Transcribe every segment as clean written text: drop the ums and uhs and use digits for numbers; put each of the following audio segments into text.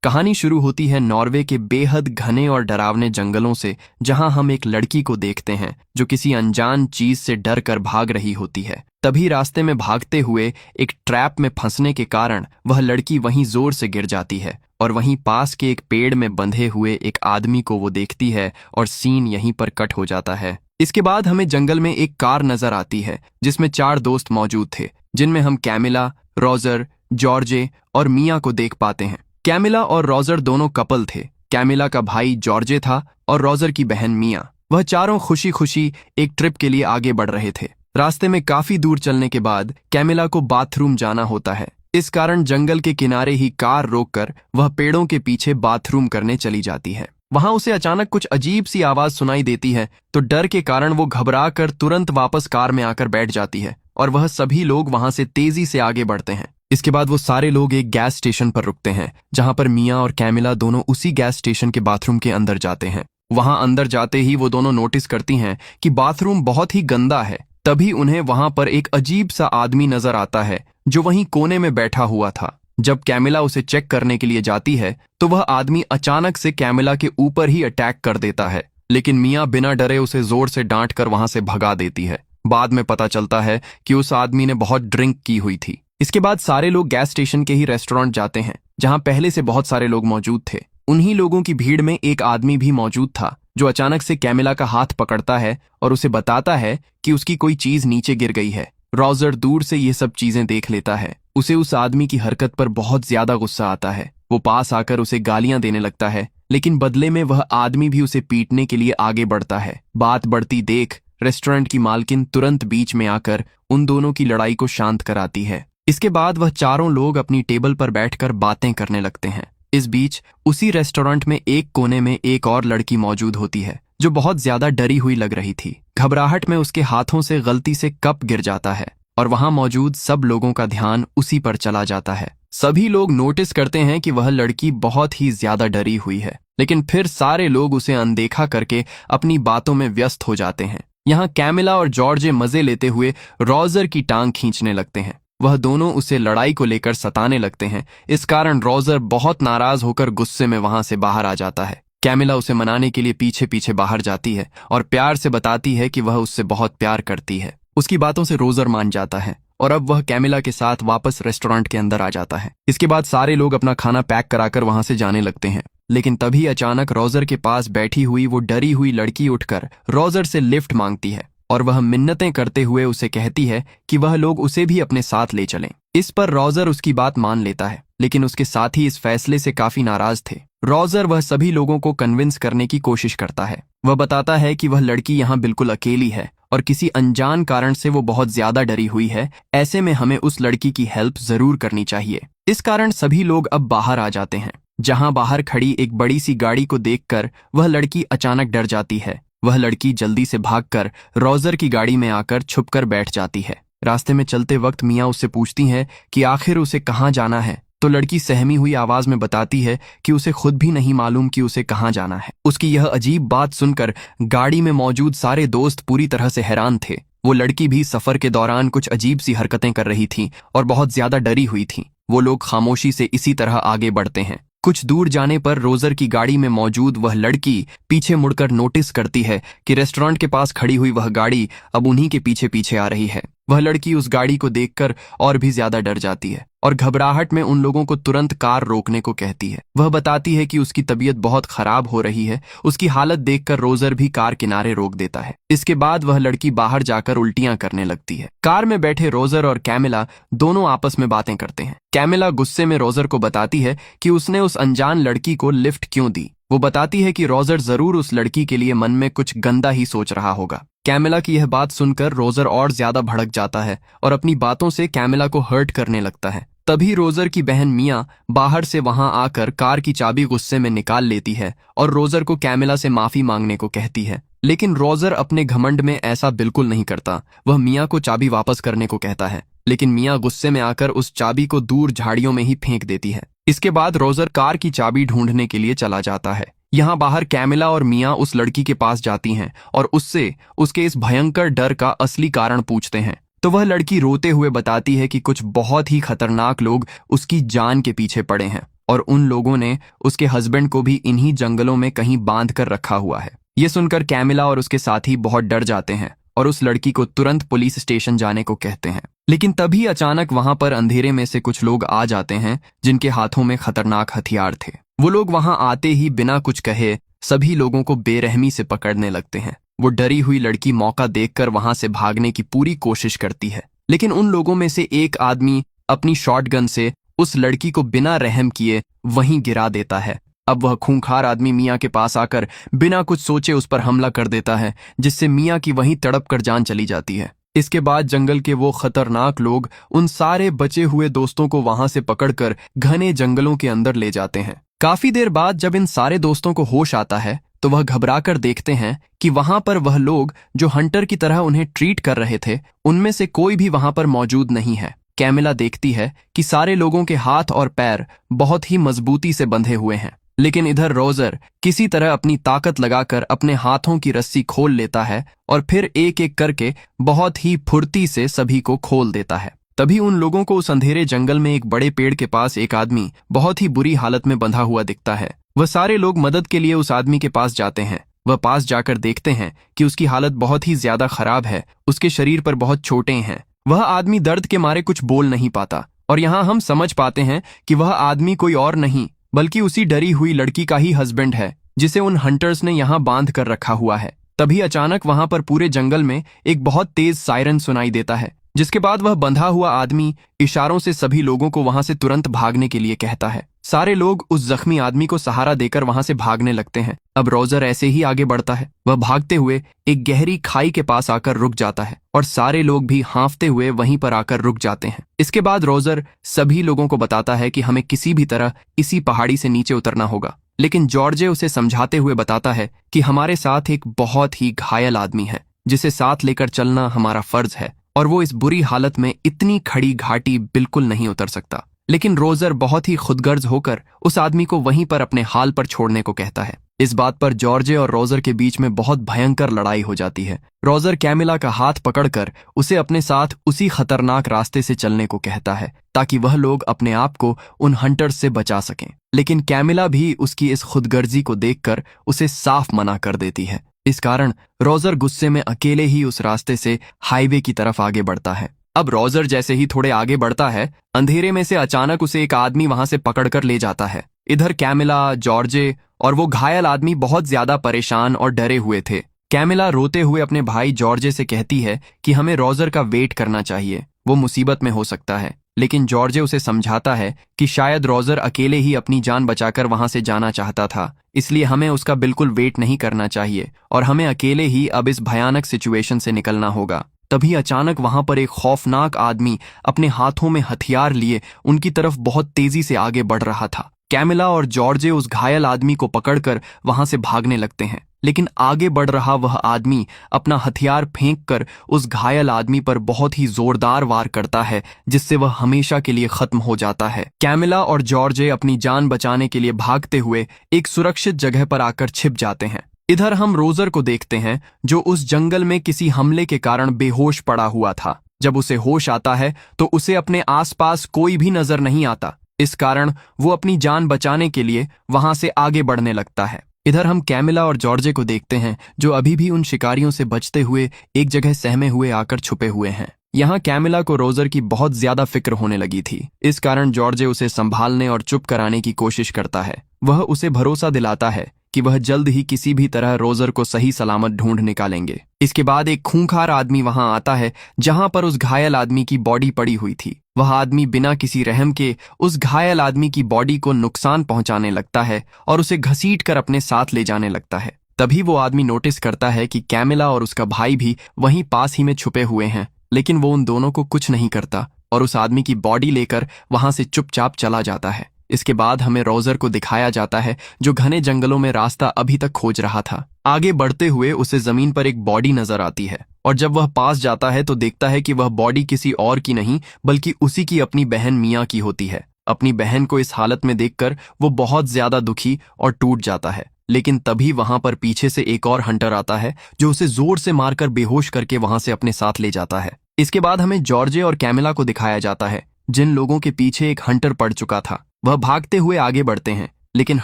कहानी शुरू होती है नॉर्वे के बेहद घने और डरावने जंगलों से, जहां हम एक लड़की को देखते हैं जो किसी अनजान चीज से डर कर भाग रही होती है। तभी रास्ते में भागते हुए एक ट्रैप में फंसने के कारण वह लड़की वहीं जोर से गिर जाती है और वहीं पास के एक पेड़ में बंधे हुए एक आदमी को वो देखती है और सीन यहीं पर कट हो जाता है। इसके बाद हमें जंगल में एक कार नजर आती है जिसमें 4 दोस्त मौजूद थे, जिनमें हम कैमिला, रोजर, जॉर्जे और मिया को देख पाते हैं। कैमिला और रोजर दोनों कपल थे। कैमिला का भाई जॉर्जे था और रोजर की बहन मिया। वह चारों खुशी खुशी एक ट्रिप के लिए आगे बढ़ रहे थे। रास्ते में काफी दूर चलने के बाद कैमिला को बाथरूम जाना होता है। इस कारण जंगल के किनारे ही कार रोककर वह पेड़ों के पीछे बाथरूम करने चली जाती है। वहां उसे अचानक कुछ अजीब सी आवाज सुनाई देती है, तो डर के कारण वो घबरा कर तुरंत वापस कार में आकर बैठ जाती है और वह सभी लोग वहां से तेजी से आगे बढ़ते हैं। इसके बाद वो सारे लोग एक गैस स्टेशन पर रुकते हैं, जहां पर मिया और कैमिला दोनों उसी गैस स्टेशन के बाथरूम के अंदर जाते हैं। वहां अंदर जाते ही वो दोनों नोटिस करती हैं कि बाथरूम बहुत ही गंदा है। तभी उन्हें वहां पर एक अजीब सा आदमी नजर आता है जो वहीं कोने में बैठा हुआ था। जब कैमिला उसे चेक करने के लिए जाती है तो वह आदमी अचानक से कैमिला के ऊपर ही अटैक कर देता है, लेकिन मिया बिना डरे उसे जोर से डांट कर वहां से भगा देती है। बाद में पता चलता है कि उस आदमी ने बहुत ड्रिंक की हुई थी। इसके बाद सारे लोग गैस स्टेशन के ही रेस्टोरेंट जाते हैं, जहां पहले से बहुत सारे लोग मौजूद थे। उन्हीं लोगों की भीड़ में एक आदमी भी मौजूद था जो अचानक से कैमिला का हाथ पकड़ता है और उसे बताता है कि उसकी कोई चीज नीचे गिर गई है। रोजर दूर से ये सब चीजें देख लेता है। उसे उस आदमी की हरकत पर बहुत ज्यादा गुस्सा आता है। वो पास आकर उसे गालियां देने लगता है, लेकिन बदले में वह आदमी भी उसे पीटने के लिए आगे बढ़ता है। बात बढ़ती देख रेस्टोरेंट की मालकिन तुरंत बीच में आकर उन दोनों की लड़ाई को शांत कराती है। इसके बाद वह चारों लोग अपनी टेबल पर बैठकर बातें करने लगते हैं। इस बीच उसी रेस्टोरेंट में एक कोने में एक और लड़की मौजूद होती है जो बहुत ज्यादा डरी हुई लग रही थी। घबराहट में उसके हाथों से गलती से कप गिर जाता है और वहां मौजूद सब लोगों का ध्यान उसी पर चला जाता है। सभी लोग नोटिस करते हैं कि वह लड़की बहुत ही ज्यादा डरी हुई है, लेकिन फिर सारे लोग उसे अनदेखा करके अपनी बातों में व्यस्त हो जाते हैं। यहाँ कैमिला और जॉर्जे मजे लेते हुए रोजर की टांग खींचने लगते हैं। वह दोनों उसे लड़ाई को लेकर सताने लगते हैं। इस कारण रोजर बहुत नाराज होकर गुस्से में वहां से बाहर आ जाता है। कैमिला उसे मनाने के लिए पीछे पीछे बाहर जाती है और प्यार से बताती है कि वह उससे बहुत प्यार करती है। उसकी बातों से रोजर मान जाता है और अब वह कैमिला के साथ वापस रेस्टोरेंट के अंदर आ जाता है। इसके बाद सारे लोग अपना खाना पैक कराकर वहां से जाने लगते हैं, लेकिन तभी अचानक रोजर के पास बैठी हुई वो डरी हुई लड़की उठकर रोजर से लिफ्ट मांगती है और वह मिन्नतें करते हुए उसे कहती है कि वह लोग उसे भी अपने साथ ले चलें। इस पर रोजर उसकी बात मान लेता है, लेकिन उसके साथी इस फैसले से काफी नाराज थे। रोजर वह सभी लोगों को कन्विंस करने की कोशिश करता है। वह बताता है कि वह लड़की यहाँ बिल्कुल अकेली है और किसी अनजान कारण से वो बहुत ज्यादा डरी हुई है। ऐसे में हमें उस लड़की की हेल्प जरूर करनी चाहिए। इस कारण सभी लोग अब बाहर आ जाते हैं। जहां बाहर खड़ी एक बड़ी सी गाड़ी को देखकर वह लड़की अचानक डर जाती है। वह लड़की जल्दी से भागकर रोजर की गाड़ी में आकर छुपकर बैठ जाती है। रास्ते में चलते वक्त मिया उससे पूछती है कि आखिर उसे कहाँ जाना है, तो लड़की सहमी हुई आवाज में बताती है कि उसे खुद भी नहीं मालूम कि उसे कहाँ जाना है। उसकी यह अजीब बात सुनकर गाड़ी में मौजूद सारे दोस्त पूरी तरह से हैरान थे। वो लड़की भी सफर के दौरान कुछ अजीब सी हरकतें कर रही थी और बहुत ज्यादा डरी हुई थी। वो लोग खामोशी से इसी तरह आगे बढ़ते हैं। कुछ दूर जाने पर रोजर की गाड़ी में मौजूद वह लड़की पीछे मुड़कर नोटिस करती है कि रेस्टोरेंट के पास खड़ी हुई वह गाड़ी अब उन्हीं के पीछे पीछे आ रही है। वह लड़की उस गाड़ी को देखकर और भी ज्यादा डर जाती है और घबराहट में उन लोगों को तुरंत कार रोकने को कहती है। वह बताती है कि उसकी तबीयत बहुत खराब हो रही है। उसकी हालत देखकर रोजर भी कार किनारे रोक देता है। इसके बाद वह लड़की बाहर जाकर उल्टियां करने लगती है। कार में बैठे रोजर और कैमिला दोनों आपस में बातें करते हैं। कैमिला गुस्से में रोजर को बताती है कि उसने उस अनजान लड़की को लिफ्ट क्यों दी। वो बताती है कि रोजर जरूर उस लड़की के लिए मन में कुछ गंदा ही सोच रहा होगा। कैमिला की यह बात सुनकर रोजर और ज्यादा भड़क जाता है और अपनी बातों से कैमिला को हर्ट करने लगता है। तभी रोजर की बहन मिया बाहर से वहां आकर कार की चाबी गुस्से में निकाल लेती है और रोजर को कैमिला से माफी मांगने को कहती है, लेकिन रोजर अपने घमंड में ऐसा बिल्कुल नहीं करता। वह मिया को चाबी वापस करने को कहता है, लेकिन मिया गुस्से में आकर उस चाबी को दूर झाड़ियों में ही फेंक देती है। इसके बाद रोजर कार की चाबी ढूंढने के लिए चला जाता है। यहाँ बाहर कैमिला और मिया उस लड़की के पास जाती हैं और उससे उसके इस भयंकर डर का असली कारण पूछते हैं। तो वह लड़की रोते हुए बताती है कि कुछ बहुत ही खतरनाक लोग उसकी जान के पीछे पड़े हैं और उन लोगों ने उसके हस्बैंड को भी इन्हीं जंगलों में कहीं बांध कर रखा हुआ है। ये सुनकर कैमिला और उसके साथी बहुत डर जाते हैं और उस लड़की को तुरंत पुलिस स्टेशन जाने को कहते हैं। लेकिन तभी अचानक वहां पर अंधेरे में से कुछ लोग आ जाते हैं जिनके हाथों में खतरनाक हथियार थे। वो लोग वहां आते ही बिना कुछ कहे सभी लोगों को बेरहमी से पकड़ने लगते हैं। वो डरी हुई लड़की मौका देखकर वहां से भागने की पूरी कोशिश करती है, लेकिन उन लोगों में से एक आदमी अपनी शॉटगन से उस लड़की को बिना रहम किए वहीं गिरा देता है। अब वह खूंखार आदमी मियाँ के पास आकर बिना कुछ सोचे उस पर हमला कर देता है, जिससे मियाँ की वहीं तड़प कर जान चली जाती है। इसके बाद जंगल के वो खतरनाक लोग उन सारे बचे हुए दोस्तों को वहां से पकड़कर घने जंगलों के अंदर ले जाते हैं। काफी देर बाद जब इन सारे दोस्तों को होश आता है तो वह घबराकर देखते हैं कि वहां पर वह लोग जो हंटर की तरह उन्हें ट्रीट कर रहे थे उनमें से कोई भी वहां पर मौजूद नहीं है। कैमिला देखती है कि सारे लोगों के हाथ और पैर बहुत ही मजबूती से बंधे हुए हैं, लेकिन इधर रोजर किसी तरह अपनी ताकत लगाकर अपने हाथों की रस्सी खोल लेता है और फिर एक एक करके बहुत ही फुर्ती से सभी को खोल देता है। तभी उन लोगों को उस अंधेरे जंगल में एक बड़े पेड़ के पास एक आदमी बहुत ही बुरी हालत में बंधा हुआ दिखता है। वह सारे लोग मदद के लिए उस आदमी के पास जाते हैं। वह पास जाकर देखते हैं कि उसकी हालत बहुत ही ज्यादा खराब है, उसके शरीर पर बहुत चोटें हैं। वह आदमी दर्द के मारे कुछ बोल नहीं पाता और यहाँ हम समझ पाते हैं कि वह आदमी कोई और नहीं बल्कि उसी डरी हुई लड़की का ही हस्बैंड है, जिसे उन हंटर्स ने यहाँ बांध कर रखा हुआ है। तभी अचानक वहां पर पूरे जंगल में एक बहुत तेज सायरन सुनाई देता है, जिसके बाद वह बंधा हुआ आदमी इशारों से सभी लोगों को वहां से तुरंत भागने के लिए कहता है। सारे लोग उस जख्मी आदमी को सहारा देकर वहां से भागने लगते हैं। अब रोजर ऐसे ही आगे बढ़ता है। वह भागते हुए एक गहरी खाई के पास आकर रुक जाता है और सारे लोग भी हांफते हुए वहीं पर आकर रुक जाते हैं। इसके बाद रोजर सभी लोगों को बताता है कि हमें किसी भी तरह इसी पहाड़ी से नीचे उतरना होगा, लेकिन जॉर्जे उसे समझाते हुए बताता है कि हमारे साथ एक बहुत ही घायल आदमी है जिसे साथ लेकर चलना हमारा फर्ज है और वो इस बुरी हालत में इतनी खड़ी घाटी बिल्कुल नहीं उतर सकता। लेकिन रोजर बहुत ही खुदगर्ज होकर उस आदमी को वहीं पर अपने हाल पर छोड़ने को कहता है। इस बात पर जॉर्जे और रोजर के बीच में बहुत भयंकर लड़ाई हो जाती है। रोजर कैमिला का हाथ पकड़कर उसे अपने साथ उसी खतरनाक रास्ते से चलने को कहता है ताकि वह लोग अपने आप को उन हंटर्स से बचा सकें, लेकिन कैमिला भी उसकी इस खुदगर्जी को देखकर उसे साफ मना कर देती है। इस कारण रोजर गुस्से में अकेले ही उस रास्ते से हाईवे की तरफ आगे बढ़ता है। अब रोजर जैसे ही थोड़े आगे बढ़ता है, अंधेरे में से अचानक उसे एक आदमी वहां से पकड़कर ले जाता है। इधर कैमिला, जॉर्जे और वो घायल आदमी बहुत ज्यादा परेशान और डरे हुए थे। कैमिला रोते हुए अपने भाई जॉर्जे से कहती है कि हमें रोजर का वेट करना चाहिए, वो मुसीबत में हो सकता है। लेकिन जॉर्जे उसे समझाता है कि शायद रोजर अकेले ही अपनी जान बचाकर वहां से जाना चाहता था, इसलिए हमें उसका बिल्कुल वेट नहीं करना चाहिए और हमें अकेले ही अब इस भयानक सिचुएशन से निकलना होगा। तभी अचानक वहां पर एक खौफनाक आदमी अपने हाथों में हथियार लिए उनकी तरफ बहुत तेजी से आगे बढ़ रहा था। कैमिला और जॉर्जे उस घायल आदमी को पकड़कर वहां से भागने लगते हैं, लेकिन आगे बढ़ रहा वह आदमी अपना हथियार फेंककर उस घायल आदमी पर बहुत ही जोरदार वार करता है, जिससे वह हमेशा के लिए खत्म हो जाता है। कैमिला और जॉर्जे अपनी जान बचाने के लिए भागते हुए एक सुरक्षित जगह पर आकर छिप जाते हैं। इधर हम रोजर को देखते हैं जो उस जंगल में किसी हमले के कारण बेहोश पड़ा हुआ था। जब उसे होश आता है तो उसे अपने आसपास कोई भी नजर नहीं आता। इस कारण वो अपनी जान बचाने के लिए वहां से आगे बढ़ने लगता है। इधर हम कैमिला और जॉर्जे को देखते हैं जो अभी भी उन शिकारियों से बचते हुए एक जगह सहमे हुए आकर छुपे हुए हैं। यहाँ कैमिला को रोजर की बहुत ज्यादा फिक्र होने लगी थी। इस कारण जॉर्जे उसे संभालने और चुप कराने की कोशिश करता है। वह उसे भरोसा दिलाता है कि वह जल्द ही किसी भी तरह रोजर को सही सलामत ढूंढ निकालेंगे। इसके बाद एक खूंखार आदमी वहां आता है जहां पर उस घायल आदमी की बॉडी पड़ी हुई थी। वह आदमी बिना किसी रहम के उस घायल आदमी की बॉडी को नुकसान पहुंचाने लगता है और उसे घसीट कर अपने साथ ले जाने लगता है। तभी वो आदमी नोटिस करता है कि कैमिला और उसका भाई भी वहीं पास ही में छुपे हुए हैं, लेकिन वो उन दोनों को कुछ नहीं करता और उस आदमी की बॉडी लेकर वहां से चुपचाप चला जाता है। इसके बाद हमें रोजर को दिखाया जाता है जो घने जंगलों में रास्ता अभी तक खोज रहा था। आगे बढ़ते हुए उसे जमीन पर एक बॉडी नजर आती है और जब वह पास जाता है तो देखता है कि वह बॉडी किसी और की नहीं बल्कि उसी की अपनी बहन मिया की होती है। अपनी बहन को इस हालत में देखकर वो बहुत ज्यादा दुखी और टूट जाता है। लेकिन तभी वहां पर पीछे से एक और हंटर आता है जो उसे जोर से मारकर बेहोश करके वहां से अपने साथ ले जाता है। इसके बाद हमें जॉर्जे और कैमिला को दिखाया जाता है जिन लोगों के पीछे एक हंटर पड़ चुका था। वह भागते हुए आगे बढ़ते हैं, लेकिन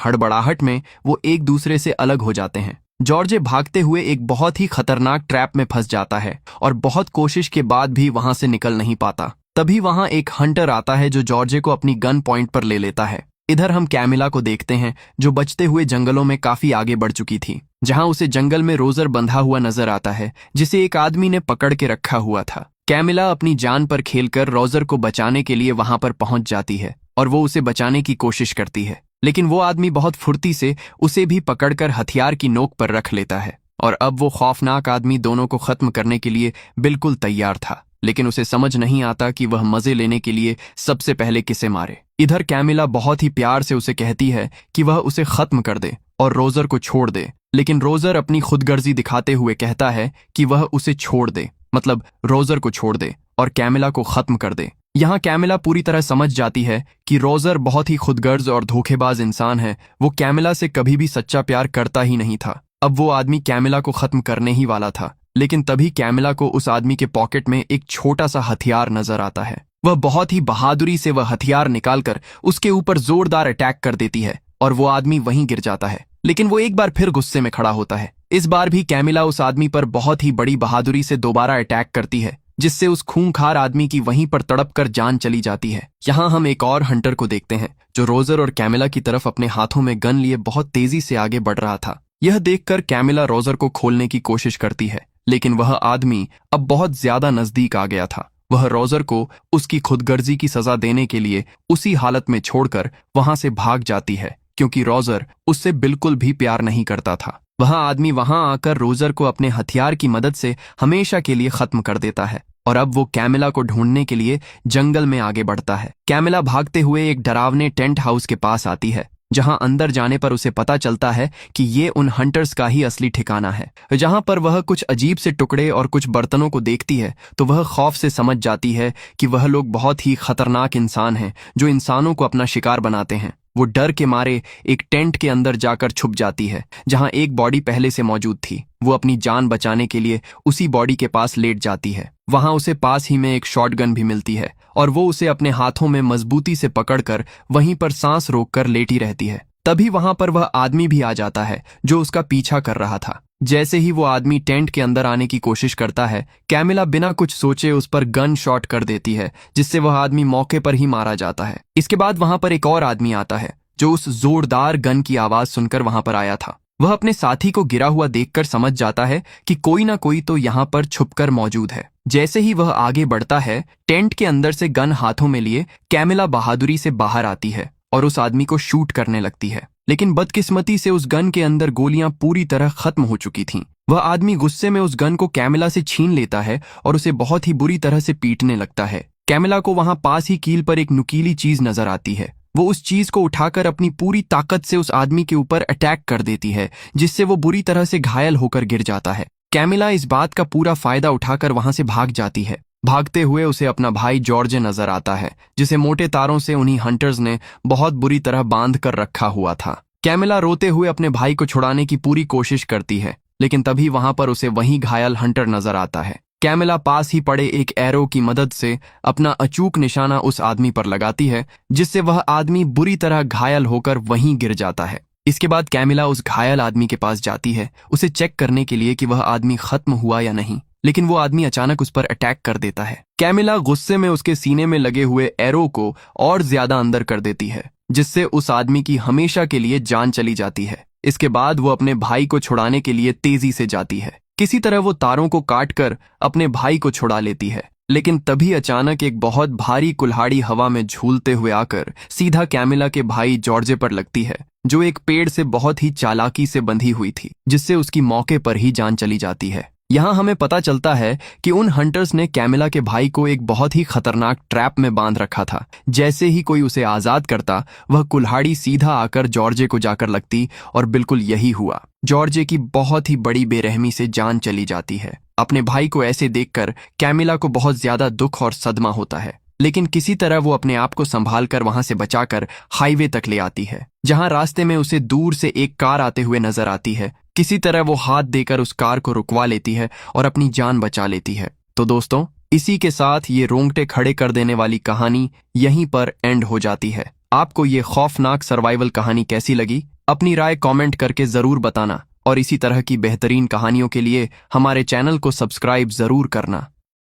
हड़बड़ाहट में वो एक दूसरे से अलग हो जाते हैं। जॉर्जे भागते हुए एक बहुत ही खतरनाक ट्रैप में फंस जाता है और बहुत कोशिश के बाद भी वहां से निकल नहीं पाता। तभी वहां एक हंटर आता है जो जॉर्जे को अपनी गन पॉइंट पर ले लेता है। इधर हम कैमिला को देखते हैं जो बचते हुए जंगलों में काफी आगे बढ़ चुकी थी, जहां उसे जंगल में रोजर बंधा हुआ नजर आता है जिसे एक आदमी ने पकड़ के रखा हुआ था। कैमिला अपनी जान पर खेलकर रोजर को बचाने के लिए वहां पर पहुंच जाती है और वो उसे बचाने की कोशिश करती है, लेकिन वो आदमी बहुत फुर्ती से उसे भी पकड़कर हथियार की नोक पर रख लेता है। और अब वो खौफनाक आदमी दोनों को खत्म करने के लिए बिल्कुल तैयार था, लेकिन उसे समझ नहीं आता कि वह मजे लेने के लिए सबसे पहले किसे मारे। इधर कैमिला बहुत ही प्यार से उसे कहती है कि वह उसे खत्म कर दे और रोजर को छोड़ दे, लेकिन रोजर अपनी खुदगर्जी दिखाते हुए कहता है कि वह उसे छोड़ दे, मतलब रोजर को छोड़ दे और कैमिला को खत्म कर दे। यहाँ कैमिला पूरी तरह समझ जाती है कि रोजर बहुत ही खुदगर्ज और धोखेबाज इंसान है। वो कैमिला से कभी भी सच्चा प्यार करता ही नहीं था। अब वो आदमी कैमिला को खत्म करने ही वाला था, लेकिन तभी कैमिला को उस आदमी के पॉकेट में एक छोटा सा हथियार नजर आता है। वह बहुत ही बहादुरी से वह हथियार निकालकर उसके ऊपर जोरदार अटैक कर देती है और वो आदमी वहीं गिर जाता है, लेकिन वो एक बार फिर गुस्से में खड़ा होता है। इस बार भी कैमिला उस आदमी पर बहुत ही बड़ी बहादुरी से दोबारा अटैक करती है, जिससे उस खूंखार आदमी की वहीं पर तड़प कर जान चली जाती है। यहाँ हम एक और हंटर को देखते हैं जो रोजर और कैमिला की तरफ अपने हाथों में गन लिए बहुत तेजी से आगे बढ़ रहा था। यह देखकर कैमिला रोजर को खोलने की कोशिश करती है, लेकिन वह आदमी अब बहुत ज्यादा नजदीक आ गया था। वह रोजर को उसकी खुदगर्जी की सजा देने के लिए उसी हालत में छोड़कर वहां से भाग जाती है, क्योंकि रोजर उससे बिल्कुल भी प्यार नहीं करता था। वह आदमी वहां आकर रोजर को अपने हथियार की मदद से हमेशा के लिए खत्म कर देता है और अब वो कैमिला को ढूंढने के लिए जंगल में आगे बढ़ता है। कैमिला भागते हुए एक डरावने टेंट हाउस के पास आती है, जहां अंदर जाने पर उसे पता चलता है कि ये उन हंटर्स का ही असली ठिकाना है। जहां पर वह कुछ अजीब से टुकड़े और कुछ बर्तनों को देखती है तो वह खौफ से समझ जाती है कि वह लोग बहुत ही खतरनाक इंसान हैं जो इंसानों को अपना शिकार बनाते हैं। वो डर के मारे एक टेंट के अंदर जाकर छुप जाती है, जहां एक बॉडी पहले से मौजूद थी। वो अपनी जान बचाने के लिए उसी बॉडी के पास लेट जाती है। वहां उसे पास ही में एक शॉटगन भी मिलती है और वो उसे अपने हाथों में मजबूती से पकड़कर वहीं पर सांस रोककर लेटी रहती है। तभी वहां पर वह आदमी भी आ जाता है जो उसका पीछा कर रहा था। जैसे ही वो आदमी टेंट के अंदर आने की कोशिश करता है, कैमिला बिना कुछ सोचे उस पर गन शॉट कर देती है, जिससे वह आदमी मौके पर ही मारा जाता है। इसके बाद वहां पर एक और आदमी आता है जो उस जोरदार गन की आवाज सुनकर वहां पर आया था। वह अपने साथी को गिरा हुआ देखकर समझ जाता है कि कोई ना कोई तो यहाँ पर छुपकर मौजूद है। जैसे ही वह आगे बढ़ता है, टेंट के अंदर से गन हाथों में लिए कैमिला बहादुरी से बाहर आती है और उस आदमी को शूट करने लगती है, लेकिन बदकिस्मती से उस गन के अंदर गोलियां पूरी तरह खत्म हो चुकी थीं। वह आदमी गुस्से में उस गन को कैमिला से छीन लेता है और उसे बहुत ही बुरी तरह से पीटने लगता है। कैमिला को वहां पास ही कील पर एक नुकीली चीज नजर आती है। वो उस चीज को उठाकर अपनी पूरी ताकत से उस आदमी के ऊपर अटैक कर देती है, जिससे वो बुरी तरह से घायल होकर गिर जाता है। कैमिला इस बात का पूरा फायदा उठाकर वहां से भाग जाती है। भागते हुए उसे अपना भाई जॉर्जे नजर आता है, जिसे मोटे तारों से उन्हीं हंटर्स ने बहुत बुरी तरह बांध कर रखा हुआ था। कैमिला रोते हुए अपने भाई को छुड़ाने की पूरी कोशिश करती है, लेकिन तभी वहां पर उसे वहीं घायल हंटर नजर आता है। कैमिला पास ही पड़े एक एरो की मदद से अपना अचूक निशाना उस आदमी पर लगाती है, जिससे वह आदमी बुरी तरह घायल होकर वहीं गिर जाता है। इसके बाद कैमिला उस घायल आदमी के पास जाती है उसे चेक करने के लिए कि वह आदमी खत्म हुआ या नहीं, लेकिन वो आदमी अचानक उस पर अटैक कर देता है। कैमिला गुस्से में उसके सीने में लगे हुए एरो को और ज्यादा अंदर कर देती है, जिससे उस आदमी की हमेशा के लिए जान चली जाती है। इसके बाद वो अपने भाई को छुड़ाने के लिए तेजी से जाती है। किसी तरह वो तारों को काटकर अपने भाई को छुड़ा लेती है, लेकिन तभी अचानक एक बहुत भारी कुल्हाड़ी हवा में झूलते हुए आकर सीधा कैमिला के भाई जॉर्जे पर लगती है, जो एक पेड़ से बहुत ही चालाकी से बंधी हुई थी, जिससे उसकी मौके पर ही जान चली जाती है। यहाँ हमें पता चलता है कि उन हंटर्स ने कैमिला के भाई को एक बहुत ही खतरनाक ट्रैप में बांध रखा था। जैसे ही कोई उसे आजाद करता, वह कुल्हाड़ी सीधा आकर जॉर्जे को जाकर लगती और बिल्कुल यही हुआ। जॉर्जे की बहुत ही बड़ी बेरहमी से जान चली जाती है। अपने भाई को ऐसे देखकर कैमिला को बहुत ज्यादा दुख और सदमा होता है, लेकिन किसी तरह वो अपने आप को संभाल कर वहां से बचाकर हाईवे तक ले आती है, जहां रास्ते में उसे दूर से एक कार आते हुए नजर आती है। किसी तरह वो हाथ देकर उस कार को रुकवा लेती है और अपनी जान बचा लेती है। तो दोस्तों, इसी के साथ ये रोंगटे खड़े कर देने वाली कहानी यहीं पर एंड हो जाती है। आपको ये खौफनाक सर्वाइवल कहानी कैसी लगी? अपनी राय कमेंट करके जरूर बताना और इसी तरह की बेहतरीन कहानियों के लिए हमारे चैनल को सब्सक्राइब जरूर करना।